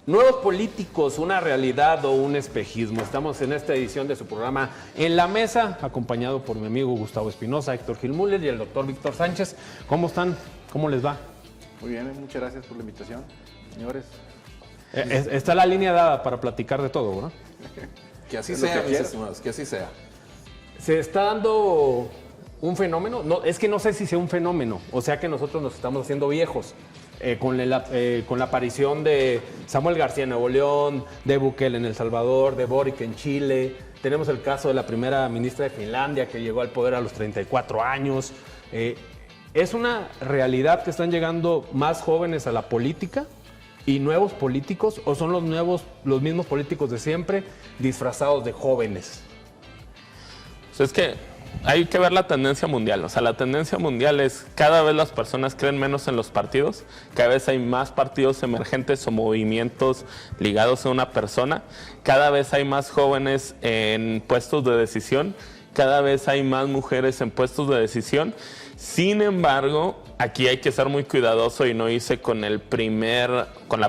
Nuevos políticos, una realidad o un espejismo. Estamos en esta edición de su programa En la Mesa, acompañado por mi amigo Gustavo Espinosa, Héctor Gil Müller y el doctor Víctor Sánchez. ¿Cómo están? ¿Cómo les va? Muy bien, muchas gracias por la invitación, señores. Está la línea dada para platicar de todo, ¿no? Que así sea, mis estimados, que así sea. Se está dando un fenómeno, no, es que no sé si sea un fenómeno, o sea que nosotros nos estamos haciendo viejos. Con la aparición de Samuel García en Nuevo León, de Bukele en El Salvador, de Boric en Chile. Tenemos el caso de la primera ministra de Finlandia que llegó al poder a los 34 años. ¿Es una realidad que están llegando más jóvenes a la política y nuevos políticos, o son los mismos políticos de siempre disfrazados de jóvenes? Pues es que hay que ver la tendencia mundial. O sea, la tendencia mundial es cada vez las personas creen menos en los partidos, cada vez hay más partidos emergentes o movimientos ligados a una persona, cada vez hay más jóvenes en puestos de decisión, cada vez hay más mujeres en puestos de decisión. Sin embargo, aquí hay que ser muy cuidadoso y no irse con la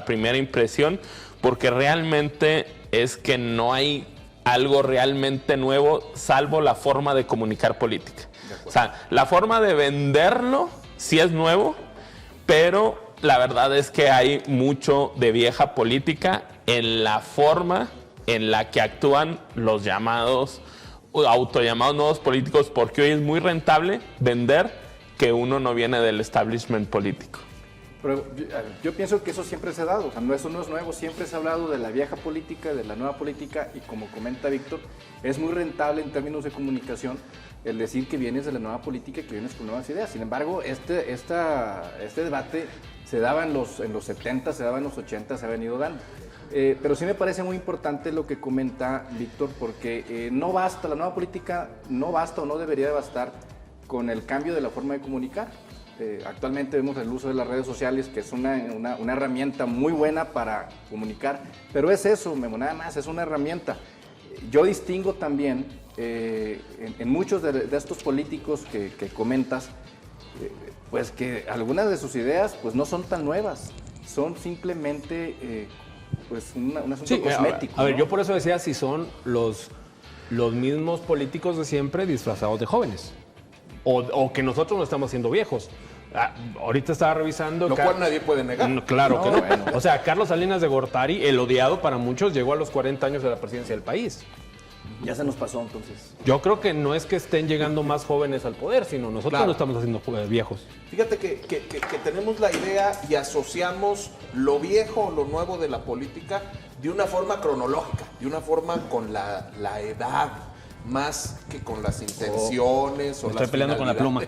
primera impresión, porque realmente es que no hay algo realmente nuevo, salvo la forma de comunicar política. O sea, la forma de venderlo sí es nuevo, pero la verdad es que hay mucho de vieja política en la forma en la que actúan los autollamados nuevos políticos, porque hoy es muy rentable vender que uno no viene del establishment político. Pero yo pienso que eso siempre se ha dado, o sea, eso no es nuevo, siempre se ha hablado de la vieja política, de la nueva política, y como comenta Víctor, es muy rentable en términos de comunicación el decir que vienes de la nueva política y que vienes con nuevas ideas. Sin embargo, este debate se daba en los 70, se daba en los 80, se ha venido dando. Pero sí me parece muy importante lo que comenta Víctor, porque no basta, la nueva política no basta o no debería de bastar con el cambio de la forma de comunicar. Actualmente vemos el uso de las redes sociales, que es una herramienta muy buena para comunicar, pero es eso, Memo, nada más, es una herramienta. Yo distingo también en muchos de estos políticos que comentas, pues que algunas de sus ideas pues no son tan nuevas, son simplemente pues un asunto cosmético. A ver, ¿no? yo por eso decía si son los mismos políticos de siempre disfrazados de jóvenes. O que nosotros no estamos siendo viejos. Ahorita estaba revisando... Lo cual nadie puede negar. Claro que no. Bueno. O sea, Carlos Salinas de Gortari, el odiado para muchos, llegó a los 40 años de la presidencia del país. Ya se nos pasó entonces. Yo creo que no es que estén llegando más jóvenes al poder, sino nosotros no estamos haciendo viejos. Fíjate que tenemos la idea y asociamos lo viejo o lo nuevo de la política de una forma cronológica, de una forma con la edad, más que con las intenciones o estoy peleando con la pluma.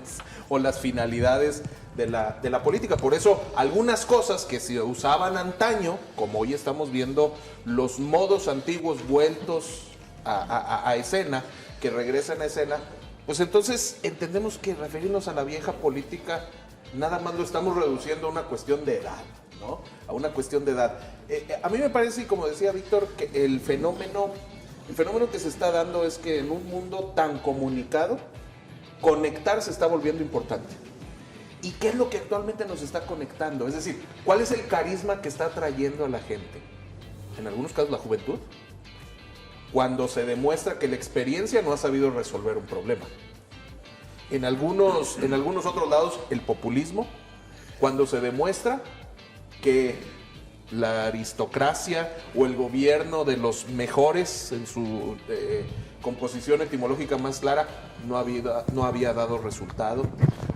O las finalidades de la política. Por eso algunas cosas que se usaban antaño, como hoy estamos viendo los modos antiguos vueltos a escena, que regresan a escena, pues entonces entendemos que referirnos a la vieja política nada más lo estamos reduciendo a una cuestión de edad, ¿no? A una cuestión de edad. A mí me parece, y como decía Víctor, que el fenómeno que se está dando es que en un mundo tan comunicado, conectar se está volviendo importante. ¿Y qué es lo que actualmente nos está conectando? Es decir, ¿cuál es el carisma que está atrayendo a la gente? En algunos casos la juventud, cuando se demuestra que la experiencia no ha sabido resolver un problema. En algunos otros lados, el populismo, cuando se demuestra que la aristocracia o el gobierno de los mejores en su composición etimológica más clara no había dado resultado,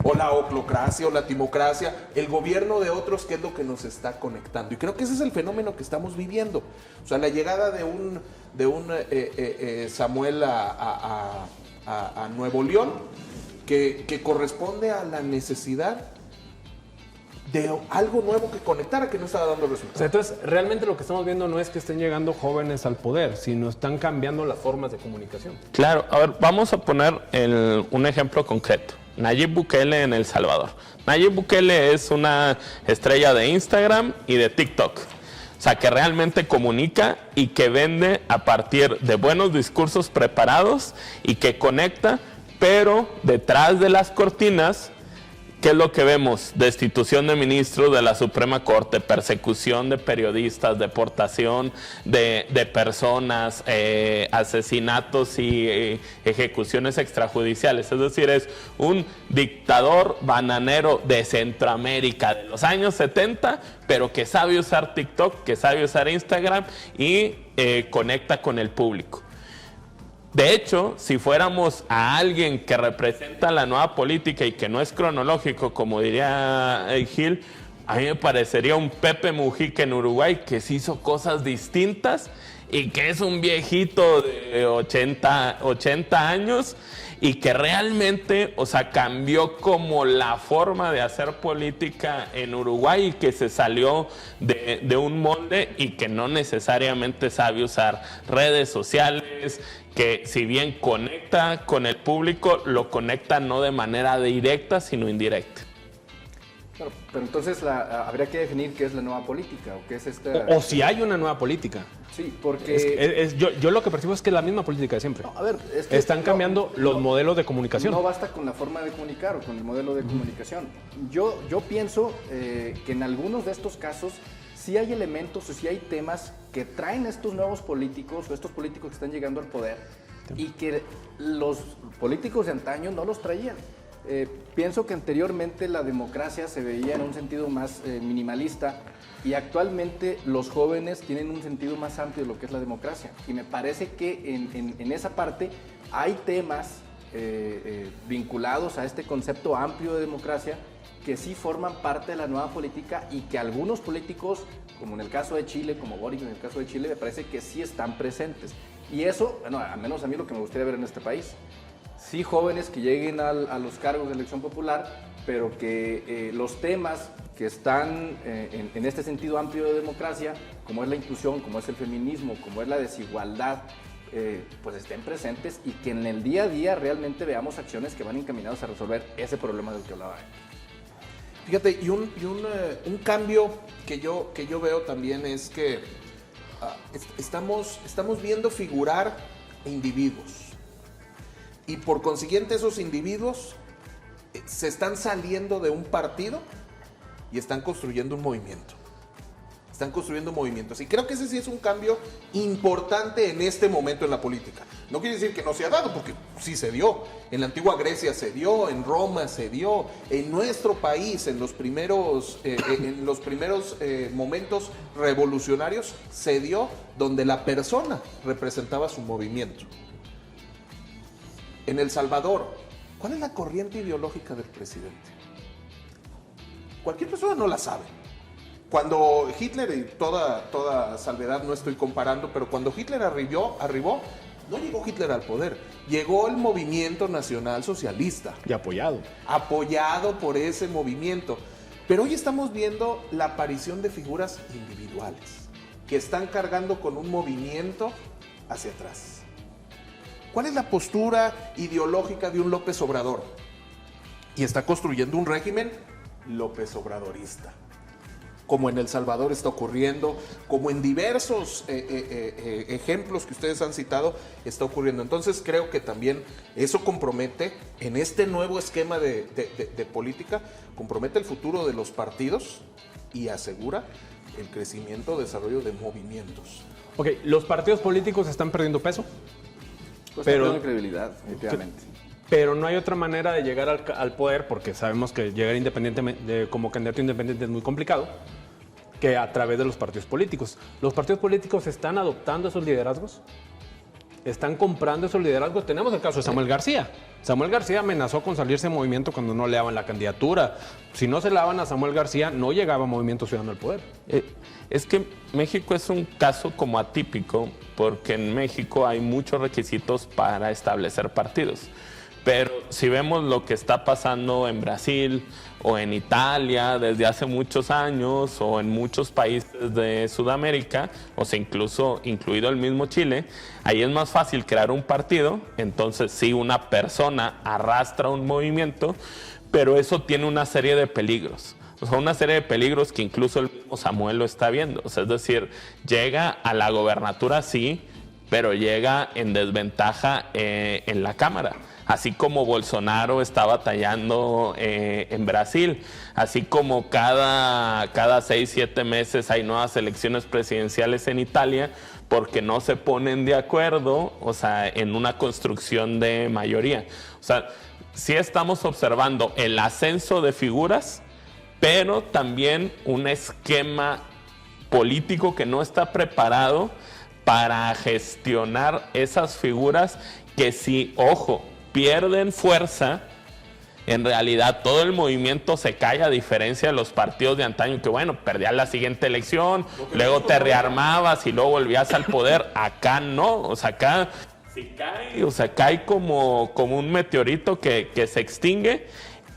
o la oclocracia o la timocracia, el gobierno de otros, que es lo que nos está conectando. Y creo que ese es el fenómeno que estamos viviendo. O sea, la llegada de un Samuel a Nuevo León, que corresponde a la necesidad de algo nuevo que conectara, que no estaba dando resultados. O sea, entonces, realmente lo que estamos viendo no es que estén llegando jóvenes al poder, sino están cambiando las formas de comunicación. Claro, a ver, vamos a poner un ejemplo concreto. Nayib Bukele en El Salvador. Nayib Bukele es una estrella de Instagram y de TikTok. O sea, que realmente comunica y que vende a partir de buenos discursos preparados y que conecta, pero detrás de las cortinas ¿qué es lo que vemos? Destitución de ministros de la Suprema Corte, persecución de periodistas, deportación de personas, asesinatos y ejecuciones extrajudiciales. Es decir, es un dictador bananero de Centroamérica de los años 70, pero que sabe usar TikTok, que sabe usar Instagram y conecta con el público. De hecho, si fuéramos a alguien que representa la nueva política y que no es cronológico, como diría Gil, a mí me parecería un Pepe Mujica en Uruguay que se hizo cosas distintas y que es un viejito de 80 años y que realmente, o sea, cambió como la forma de hacer política en Uruguay y que se salió de un molde y que no necesariamente sabe usar redes sociales, que si bien conecta con el público, lo conecta no de manera directa, sino indirecta. Claro, pero entonces habría que definir qué es la nueva política o qué es esta... O si hay una nueva política. Sí, porque... Yo lo que percibo es que es la misma política de siempre. No, a ver, es que están cambiando los modelos de comunicación. No basta con la forma de comunicar o con el modelo de comunicación. Yo pienso que en algunos de estos casos sí hay elementos o sí hay temas que traen estos nuevos políticos o estos políticos que están llegando al poder y que los políticos de antaño no los traían. Pienso que anteriormente la democracia se veía en un sentido más minimalista y actualmente los jóvenes tienen un sentido más amplio de lo que es la democracia. Y me parece que en esa parte hay temas vinculados a este concepto amplio de democracia que sí forman parte de la nueva política y que algunos políticos, como en el caso de Chile, como Boric en el caso de Chile, me parece que sí están presentes. Y eso, bueno, al menos a mí lo que me gustaría ver en este país. Sí, jóvenes que lleguen a los cargos de elección popular, pero que los temas que están en este sentido amplio de democracia, como es la inclusión, como es el feminismo, como es la desigualdad, pues estén presentes y que en el día a día realmente veamos acciones que van encaminadas a resolver ese problema del que hablaba. Fíjate, y un cambio que yo veo también es que estamos viendo figurar individuos. Y por consiguiente esos individuos se están saliendo de un partido y están construyendo un movimiento. Están construyendo movimientos. Y creo que ese sí es un cambio importante en este momento en la política. No quiere decir que no se ha dado, porque sí se dio. En la antigua Grecia se dio, en Roma se dio, en nuestro país, en los primeros momentos revolucionarios, se dio donde la persona representaba su movimiento. En El Salvador, ¿cuál es la corriente ideológica del presidente? Cualquier persona no la sabe. Cuando Hitler, y toda salvedad no estoy comparando, pero cuando Hitler arribó, no llegó Hitler al poder, llegó el movimiento nacional socialista. Y apoyado. Apoyado por ese movimiento. Pero hoy estamos viendo la aparición de figuras individuales que están cargando con un movimiento hacia atrás. ¿Cuál es la postura ideológica de un López Obrador? Y está construyendo un régimen López Obradorista. Como en El Salvador está ocurriendo, como en diversos ejemplos que ustedes han citado, está ocurriendo. Entonces creo que también eso compromete, en este nuevo esquema de política, compromete el futuro de los partidos y asegura el crecimiento, desarrollo de movimientos. Ok, los partidos políticos están perdiendo peso. Pues pero credibilidad, efectivamente. Pero no hay otra manera de llegar al poder, porque sabemos que llegar independientemente como candidato independiente es muy complicado, que a través de los partidos políticos. ¿Los partidos políticos están adoptando esos liderazgos? ¿Están comprando esos liderazgos? Tenemos el caso de Samuel García. Samuel García amenazó con salirse de Movimiento cuando no le daban la candidatura. Si no se le daban a Samuel García, no llegaba Movimiento Ciudadano al poder. Es que México es un caso como atípico, porque en México hay muchos requisitos para establecer partidos. Pero si vemos lo que está pasando en Brasil o en Italia desde hace muchos años o en muchos países de Sudamérica, o sea, incluido el mismo Chile, ahí es más fácil crear un partido. Entonces sí, una persona arrastra un movimiento, pero eso tiene una serie de peligros. O sea, una serie de peligros que incluso el mismo Samuel lo está viendo. O sea, es decir, llega a la gobernatura sí, pero llega en desventaja en la Cámara. Así como Bolsonaro está batallando en Brasil, así como cada 6, 7 meses hay nuevas elecciones presidenciales en Italia, porque no se ponen de acuerdo, o sea, en una construcción de mayoría. O sea, sí estamos observando el ascenso de figuras, pero también un esquema político que no está preparado para gestionar esas figuras que sí, ojo, pierden fuerza. En realidad todo el movimiento se cae, a diferencia de los partidos de antaño que bueno, perdías la siguiente elección, luego te rearmabas y luego volvías al poder. Acá no, o sea, acá sí cae, o sea, cae como un meteorito que se extingue.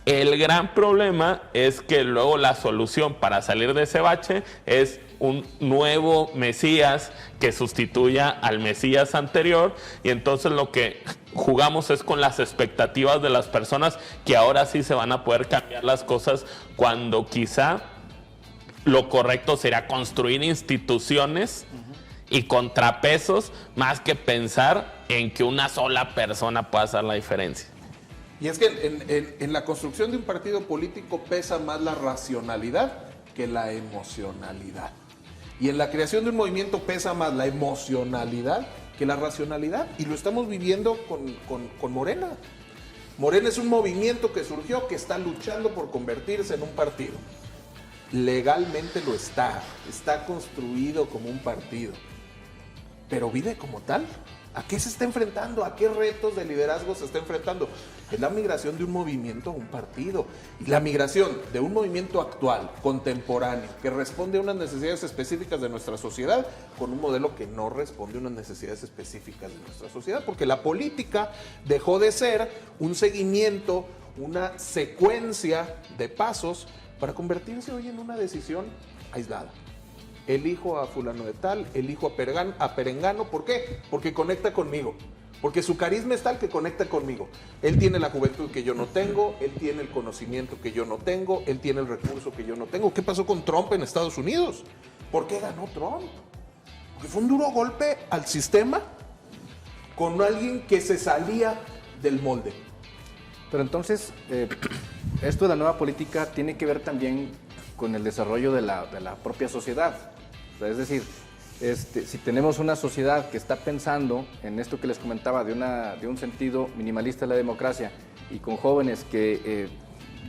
El gran problema es que luego la solución para salir de ese bache es un nuevo Mesías que sustituya al Mesías anterior, y entonces lo que jugamos es con las expectativas de las personas, que ahora sí se van a poder cambiar las cosas, cuando quizá lo correcto sería construir instituciones y contrapesos, más que pensar en que una sola persona pueda hacer la diferencia. Y es que en la construcción de un partido político pesa más la racionalidad que la emocionalidad. Y en la creación de un movimiento pesa más la emocionalidad que la racionalidad. Y lo estamos viviendo con Morena. Morena es un movimiento que surgió, que está luchando por convertirse en un partido. Legalmente lo está construido como un partido. Pero vive como tal. ¿A qué se está enfrentando? ¿A qué retos de liderazgo se está enfrentando? Es la migración de un movimiento a un partido. Y la migración de un movimiento actual, contemporáneo, que responde a unas necesidades específicas de nuestra sociedad, con un modelo que no responde a unas necesidades específicas de nuestra sociedad. Porque la política dejó de ser un seguimiento, una secuencia de pasos para convertirse hoy en una decisión aislada. Elijo a fulano de tal, elijo a perengano. ¿Por qué? Porque conecta conmigo. Porque su carisma es tal que conecta conmigo. Él tiene la juventud que yo no tengo, él tiene el conocimiento que yo no tengo, él tiene el recurso que yo no tengo. ¿Qué pasó con Trump en Estados Unidos? ¿Por qué ganó Trump? Porque fue un duro golpe al sistema con alguien que se salía del molde. Pero entonces, esto de la nueva política tiene que ver también con el desarrollo de la propia sociedad. O sea, es decir, si tenemos una sociedad que está pensando en esto que les comentaba, de un sentido minimalista de la democracia, y con jóvenes que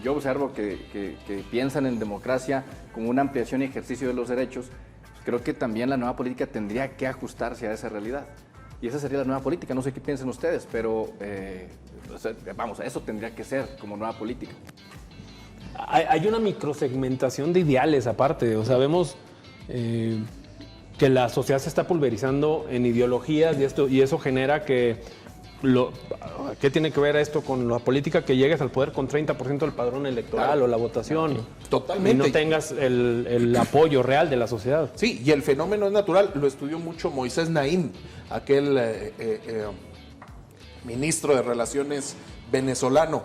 yo observo que piensan en democracia como una ampliación y ejercicio de los derechos, creo que también la nueva política tendría que ajustarse a esa realidad. Y esa sería la nueva política. No sé qué piensan ustedes, pero vamos, eso tendría que ser como nueva política. Hay una microsegmentación de ideales aparte. O sea, vemos que la sociedad se está pulverizando en ideologías y eso genera que... ¿Qué tiene que ver esto con la política? Que llegues al poder con 30% del padrón electoral, claro, o la votación. Totalmente. Y no tengas el apoyo real de la sociedad. Sí, y el fenómeno es natural. Lo estudió mucho Moisés Naim, aquel ministro de Relaciones venezolano.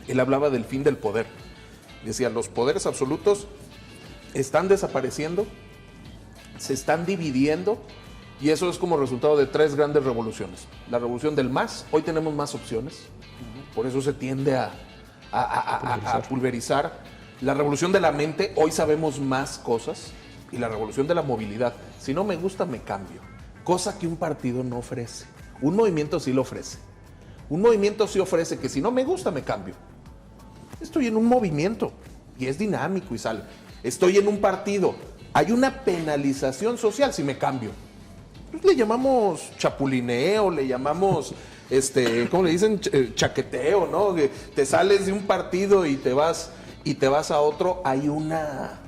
Él hablaba del fin del poder. Decía, los poderes absolutos están desapareciendo, se están dividiendo, y eso es como resultado de 3 grandes revoluciones. La revolución del más, hoy tenemos más opciones, por eso se tiende a pulverizar. La revolución de la mente, hoy sabemos más cosas, y la revolución de la movilidad. Si no me gusta, me cambio. Cosa que un partido no ofrece. Un movimiento sí lo ofrece. Un movimiento sí ofrece que si no me gusta, me cambio. Estoy en un movimiento y es dinámico y sale. Estoy en un partido. Hay una penalización social si me cambio. Pues le llamamos chapulineo, le llamamos, ¿cómo le dicen? Chaqueteo, ¿no? Que te sales de un partido y te vas a otro. Hay una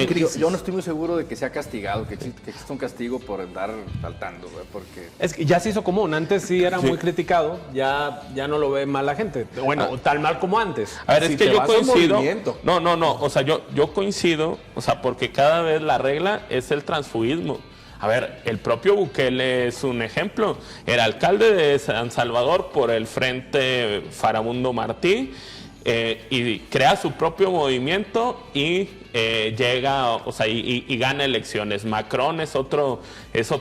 crisis. Yo no estoy muy seguro de que sea castigado, que exista un castigo por andar saltando, ¿verdad? Porque... Es que ya se hizo común. Antes sí era muy criticado, ya no lo ve mal la gente. Bueno, tan mal como antes. A ver, Si es que te yo vas a un coincido. movimiento. No. O sea, yo coincido, o sea, porque cada vez la regla es el transfugismo. A ver, el propio Bukele es un ejemplo. Era alcalde de San Salvador por el Frente Farabundo Martí. y crea su propio movimiento y llega, o sea, y gana elecciones. Macron es otro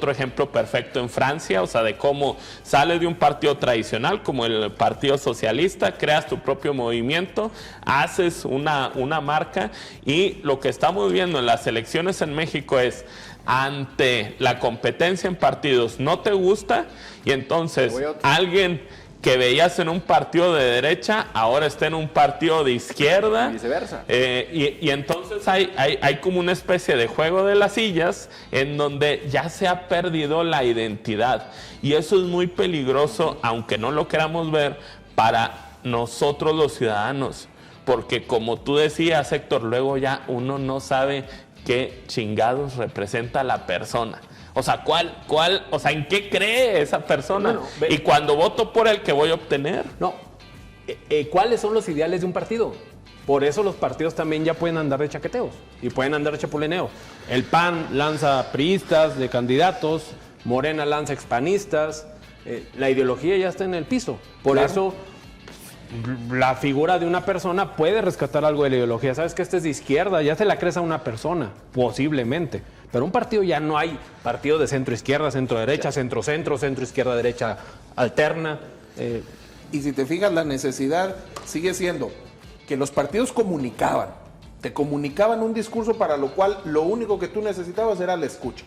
ejemplo perfecto en Francia, o sea, de cómo sale de un partido tradicional como el Partido Socialista, creas tu propio movimiento, haces una marca, y lo que estamos viendo en las elecciones en México es, ante la competencia en partidos no te gusta, y entonces alguien que veías en un partido de derecha, ahora está en un partido de izquierda. Y viceversa. Y entonces hay como una especie de juego de las sillas en donde ya se ha perdido la identidad. Y eso es muy peligroso, aunque no lo queramos ver, para nosotros los ciudadanos. Porque como tú decías, Héctor, luego ya uno no sabe qué chingados representa la persona. O sea, o sea, ¿en qué cree esa persona? Bueno, y cuando voto por el que voy a obtener. No. ¿Cuáles son los ideales de un partido? Por eso los partidos también ya pueden andar de chaqueteos y pueden andar de chapulineos. El PAN lanza priistas de candidatos, Morena lanza expanistas. La ideología ya está en el piso. Por eso la figura de una persona puede rescatar algo de la ideología. Sabes que este es de izquierda, ya se la crees a una persona, posiblemente. Pero un partido ya no hay partido de centro-izquierda, centro-derecha, centro-centro, centro-izquierda-derecha alterna. Y si te fijas, la necesidad sigue siendo que los partidos comunicaban. Te comunicaban un discurso para lo cual lo único que tú necesitabas era la escucha.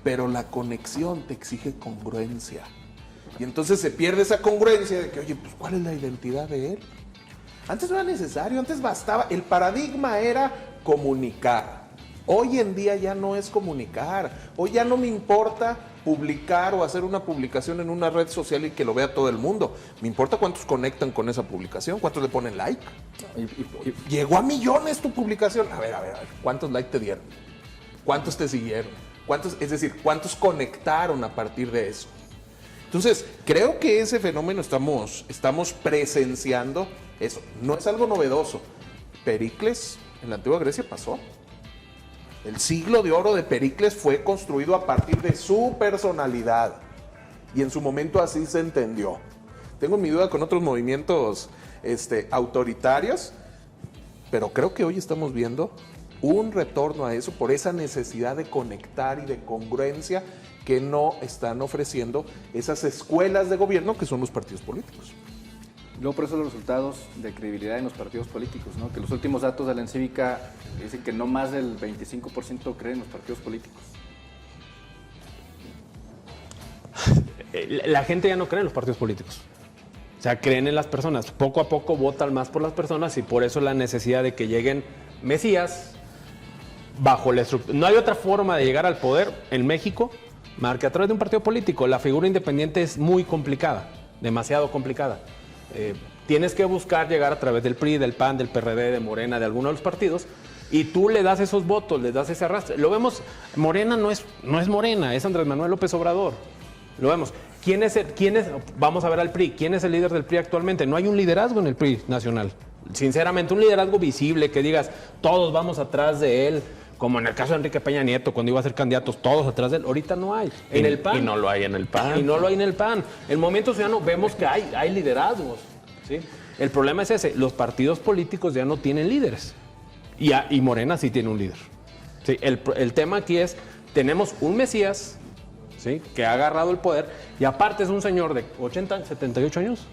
Pero la conexión te exige congruencia. Y entonces se pierde esa congruencia de que, oye, pues ¿cuál es la identidad de él? Antes no era necesario, antes bastaba. El paradigma era comunicar. Hoy en día ya no es comunicar. Hoy ya no me importa publicar o hacer una publicación en una red social y que lo vea todo el mundo. Me importa cuántos conectan con esa publicación, cuántos le ponen like. Llegó a millones tu publicación. A ver, ¿cuántos likes te dieron? ¿Cuántos te siguieron? Es decir, ¿cuántos conectaron a partir de eso? Entonces, creo que ese fenómeno estamos presenciando eso. No es algo novedoso. Pericles en la antigua Grecia pasó. El siglo de oro de Pericles fue construido a partir de su personalidad. Y en su momento así se entendió. Tengo mi duda con otros movimientos autoritarios, pero creo que hoy estamos viendo un retorno a eso por esa necesidad de conectar y de congruencia que no están ofreciendo esas escuelas de gobierno que son los partidos políticos. Luego por eso los resultados de credibilidad en los partidos políticos, ¿no? Que los últimos datos de la Encívica dicen que no más del 25% creen en los partidos políticos. La gente ya no cree en los partidos políticos. O sea, creen en las personas. Poco a poco votan más por las personas y por eso la necesidad de que lleguen mesías bajo la estructura. No hay otra forma de llegar al poder en México más que a través de un partido político. La figura independiente es muy complicada, demasiado complicada. Tienes que buscar llegar a través del PRI, del PAN, del PRD, de Morena, de alguno de los partidos, y tú le das esos votos, le das ese arrastre. Lo vemos, Morena no es Morena, es Andrés Manuel López Obrador. Lo vemos. Vamos a ver al PRI, ¿quién es el líder del PRI actualmente? No hay un liderazgo en el PRI nacional. Sinceramente, un liderazgo visible que digas, todos vamos atrás de él, como en el caso de Enrique Peña Nieto, cuando iba a ser candidatos, todos atrás de él. Ahorita no hay. En el PAN. Y no lo hay en el PAN. Y no lo hay en el PAN. En Movimiento Ciudadano vemos que hay liderazgos. ¿Sí? El problema es ese, los partidos políticos ya no tienen líderes. Y Morena sí tiene un líder. ¿Sí? El tema aquí es, tenemos un Mesías, ¿sí?, que ha agarrado el poder, y aparte es un señor de 78 años.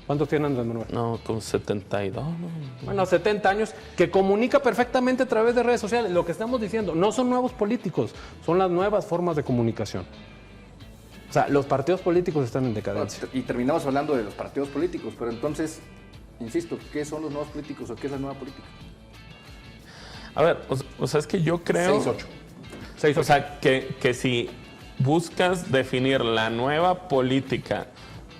¿Cuántos tiene Andrés Manuel? No, con 72. No. Bueno, 70 años, que comunica perfectamente a través de redes sociales. Lo que estamos diciendo, no son nuevos políticos, son las nuevas formas de comunicación. O sea, los partidos políticos están en decadencia. Y terminamos hablando de los partidos políticos, pero entonces, insisto, ¿qué son los nuevos políticos o qué es la nueva política? A ver, o sea, es que yo creo... 6-8. O sea, que si buscas definir la nueva política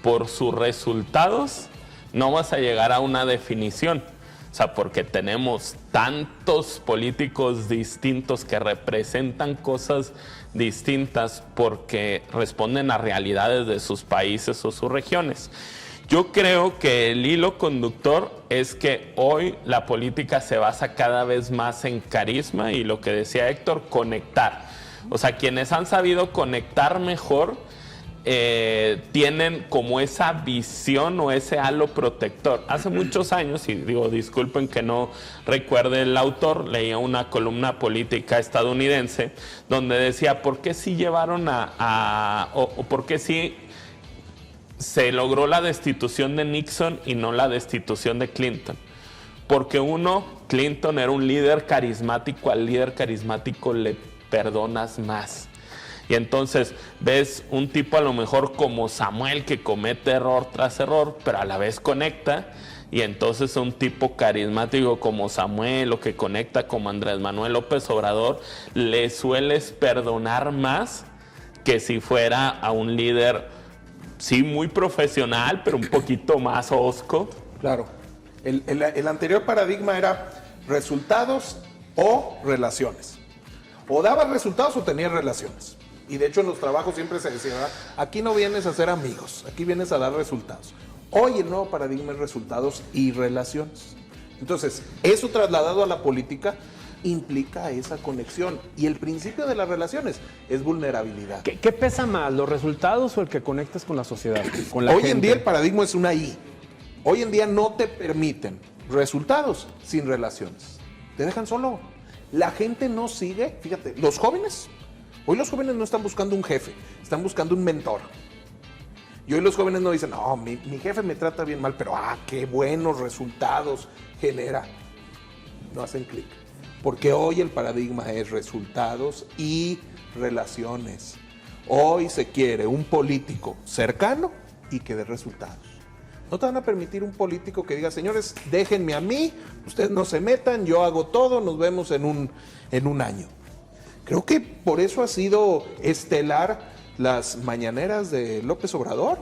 por sus resultados, no vas a llegar a una definición. O sea, porque tenemos tantos políticos distintos que representan cosas distintas porque responden a realidades de sus países o sus regiones. Yo creo que el hilo conductor es que hoy la política se basa cada vez más en carisma y lo que decía Héctor, conectar. O sea, quienes han sabido conectar mejor tienen como esa visión o ese halo protector. Hace muchos años, y digo, disculpen que no recuerde el autor, leía una columna política estadounidense donde decía, ¿por qué sí llevaron o por qué sí se logró la destitución de Nixon y no la destitución de Clinton? Porque Clinton era un líder carismático, al líder carismático le perdonas más. Y entonces ves un tipo a lo mejor como Samuel que comete error tras error, pero a la vez conecta. Y entonces un tipo carismático como Samuel o que conecta como Andrés Manuel López Obrador, le sueles perdonar más que si fuera a un líder, sí, muy profesional, pero un poquito más hosco. Claro. El anterior paradigma era resultados o relaciones. O dabas resultados o tenías relaciones. Y de hecho en los trabajos siempre se decía, aquí no vienes a ser amigos, aquí vienes a dar resultados. Hoy el nuevo paradigma es resultados y relaciones. Entonces, eso trasladado a la política implica esa conexión. Y el principio de las relaciones es vulnerabilidad. ¿Qué pesa más, los resultados o el que conectas con la sociedad, con la Hoy gente? en día el paradigma es una I. Hoy en día no te permiten resultados sin relaciones. Te dejan solo. La gente no sigue, fíjate, los jóvenes no están buscando un jefe, están buscando un mentor. Y hoy los jóvenes no dicen, no, mi jefe me trata bien mal, pero qué buenos resultados genera. No hacen clic. Porque hoy el paradigma es resultados y relaciones. Hoy se quiere un político cercano y que dé resultados. No te van a permitir un político que diga, señores, déjenme a mí, ustedes no se metan, yo hago todo, nos vemos en un año. Creo que por eso ha sido estelar las mañaneras de López Obrador,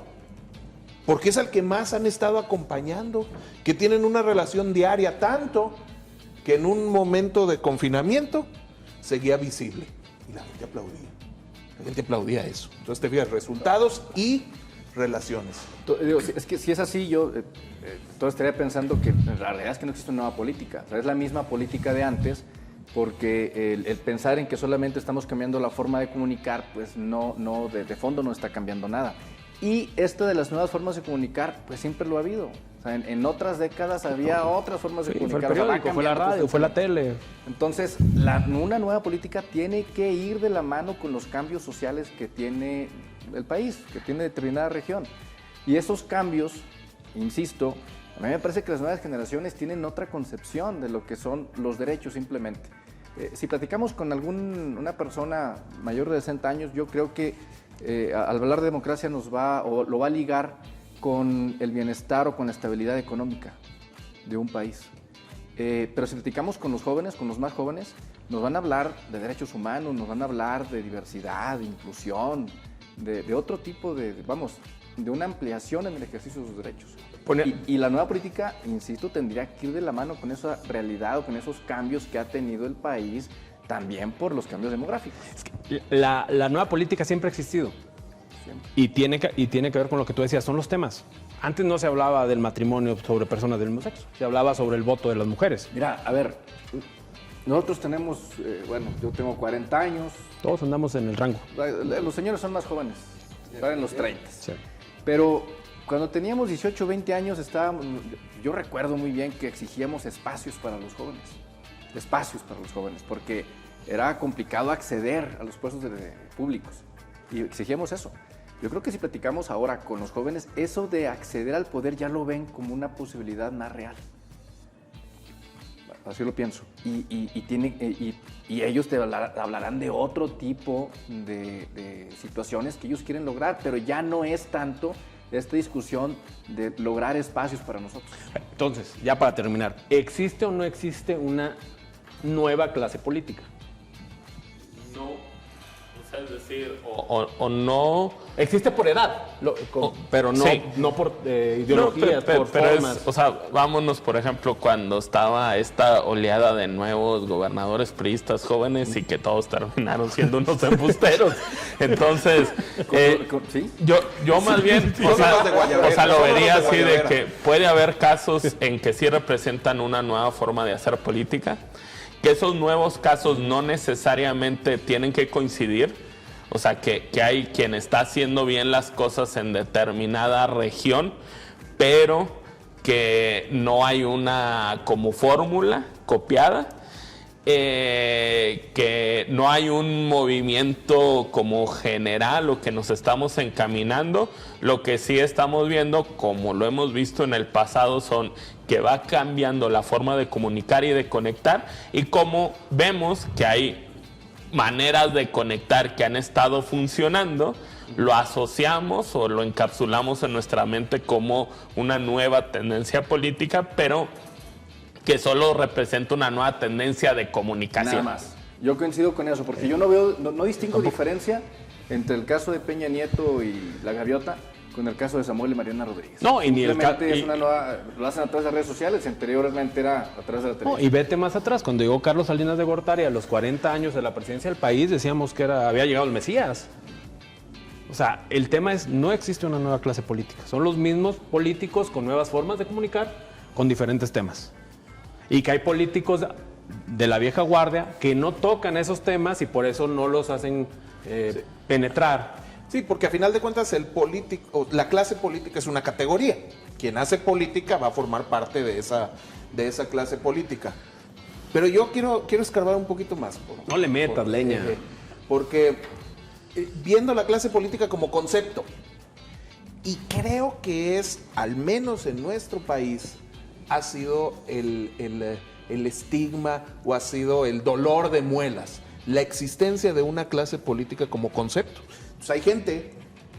porque es al que más han estado acompañando, que tienen una relación diaria, tanto que en un momento de confinamiento seguía visible y la gente aplaudía eso. Entonces te fijas, resultados y relaciones. Es que si es así, yo todo estaría pensando que la realidad es que no existe una nueva política, o sea, es la misma política de antes, porque el pensar en que solamente estamos cambiando la forma de comunicar, pues de fondo no está cambiando nada. Y esto de las nuevas formas de comunicar, pues siempre lo ha habido. O sea, en otras décadas había otras formas de comunicar. Fue el periódico, fue la radio, fue la tele. Entonces, una nueva política tiene que ir de la mano con los cambios sociales que tiene el país, que tiene determinada región. Y esos cambios, insisto, a mí me parece que las nuevas generaciones tienen otra concepción de lo que son los derechos simplemente. Si platicamos con una persona mayor de 60 años, yo creo que al hablar de democracia lo va a ligar con el bienestar o con la estabilidad económica de un país. Pero si platicamos con los jóvenes, con los más jóvenes, nos van a hablar de derechos humanos, nos van a hablar de diversidad, de inclusión, de otro tipo de una ampliación en el ejercicio de sus derechos. Y la nueva política, insisto, tendría que ir de la mano con esa realidad o con esos cambios que ha tenido el país, también por los cambios demográficos. La nueva política siempre ha existido. Siempre. Y tiene que ver con lo que tú decías, son los temas. Antes no se hablaba del matrimonio sobre personas del mismo sexo, se hablaba sobre el voto de las mujeres. Mira, a ver, nosotros tenemos, yo tengo 40 años. Todos andamos en el rango. Los señores son más jóvenes, están en los 30. Sí. Pero cuando teníamos 18 o 20 años, yo recuerdo muy bien que exigíamos espacios para los jóvenes, porque era complicado acceder a los puestos públicos y exigíamos eso. Yo creo que si platicamos ahora con los jóvenes, eso de acceder al poder ya lo ven como una posibilidad más real. Así lo pienso. Y ellos te hablarán de otro tipo de situaciones que ellos quieren lograr, pero ya no es tanto esta discusión de lograr espacios para nosotros. Entonces, ya para terminar, ¿existe o no existe una nueva clase política? No, o sea, es decir, o no. Existe por edad, pero no, sí. no por ideologías, por formas. Vámonos, por ejemplo, cuando estaba esta oleada de nuevos gobernadores priistas jóvenes y que todos terminaron siendo unos embusteros. Entonces, ¿sí? yo más bien, o sea, lo vería así de que puede haber casos en que sí representan una nueva forma de hacer política, que esos nuevos casos no necesariamente tienen que coincidir. O sea, que hay quien está haciendo bien las cosas en determinada región, pero que no hay una como fórmula copiada, que no hay un movimiento como general o que nos estamos encaminando. Lo que sí estamos viendo, como lo hemos visto en el pasado, son que va cambiando la forma de comunicar y de conectar, y como vemos que hay maneras de conectar que han estado funcionando, lo asociamos o lo encapsulamos en nuestra mente como una nueva tendencia política, pero que solo representa una nueva tendencia de comunicación. Nada más. Yo coincido con eso, porque yo no distingo diferencia entre el caso de Peña Nieto y La Gaviota con el caso de Samuel y Mariana Rodríguez. No, y ni el Simplemente es una nueva, lo hacen a través de redes sociales, anteriormente era a través de la televisión. No, y vete más atrás, cuando llegó Carlos Salinas de Gortari a los 40 años de la presidencia del país, decíamos que había llegado el Mesías. O sea, el tema es, no existe una nueva clase política, son los mismos políticos con nuevas formas de comunicar, con diferentes temas. Y que hay políticos de la vieja guardia que no tocan esos temas y por eso no los hacen penetrar. Sí, porque a final de cuentas la clase política es una categoría. Quien hace política va a formar parte de esa clase política. Pero yo quiero escarbar un poquito más. No le metas leña. Porque viendo la clase política como concepto, y creo que es, al menos en nuestro país, ha sido el estigma o ha sido el dolor de muelas, la existencia de una clase política como concepto. Entonces hay gente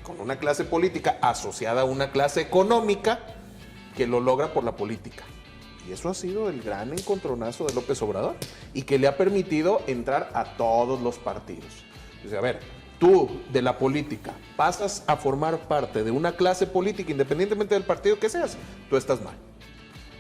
con una clase política asociada a una clase económica que lo logra por la política. Y eso ha sido el gran encontronazo de López Obrador y que le ha permitido entrar a todos los partidos. O sea, a ver, tú de la política pasas a formar parte de una clase política independientemente del partido que seas, tú estás mal.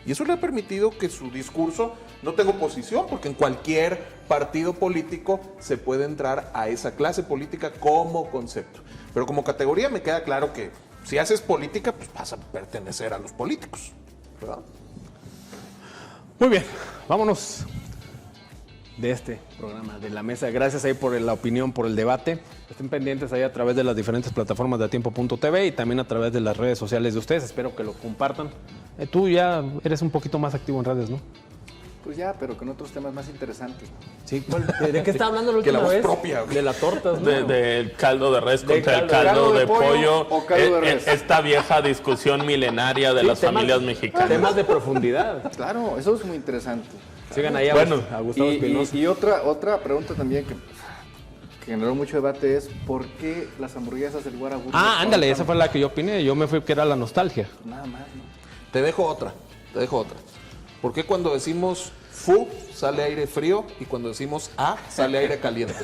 Y eso le ha permitido que su discurso no tenga oposición, porque en cualquier partido político se puede entrar a esa clase política como concepto. Pero como categoría me queda claro que si haces política, pues vas a pertenecer a los políticos, ¿verdad? Muy bien, vámonos de este programa de la mesa. Gracias ahí por la opinión, por el debate. Estén pendientes ahí a través de las diferentes plataformas de atiempo.tv y también a través de las redes sociales de ustedes. Espero que lo compartan. Tú ya eres un poquito más activo en redes, ¿no? Pues ya, pero con otros temas más interesantes. Sí. ¿De qué está hablando la última la voz vez? propia. De las tortas, ¿no? Del caldo de res contra el caldo caldo de pollo. o caldo de res. Esta vieja discusión milenaria de Sí, las familias mexicanas. Temas de profundidad. Claro, eso es muy interesante. Sigan ahí a Gustavo Espinosa. Y otra pregunta también que generó mucho debate es ¿por qué las hamburguesas del Guaraburger? Ándale, esa fue la que yo opiné. Yo me fui que era la nostalgia. Nada más, ¿no? Te dejo otra. ¿Por qué cuando decimos fu sale aire frío y cuando decimos a sale aire caliente?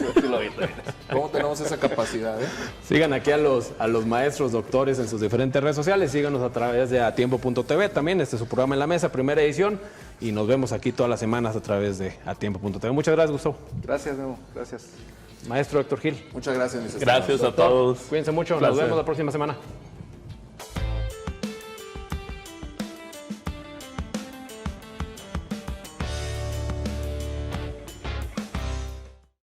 ¿Cómo tenemos esa capacidad? Sigan aquí a los maestros doctores en sus diferentes redes sociales. Síganos a través de atiempo.tv también. Este es su programa En la Mesa, primera edición. Y nos vemos aquí todas las semanas a través de atiempo.tv. Muchas gracias, Gustavo. Gracias, Memo. Gracias. Maestro Héctor Gil. Muchas gracias, mis estimados. Gracias a todos. Cuídense mucho. Nos Placer. vemos la próxima semana.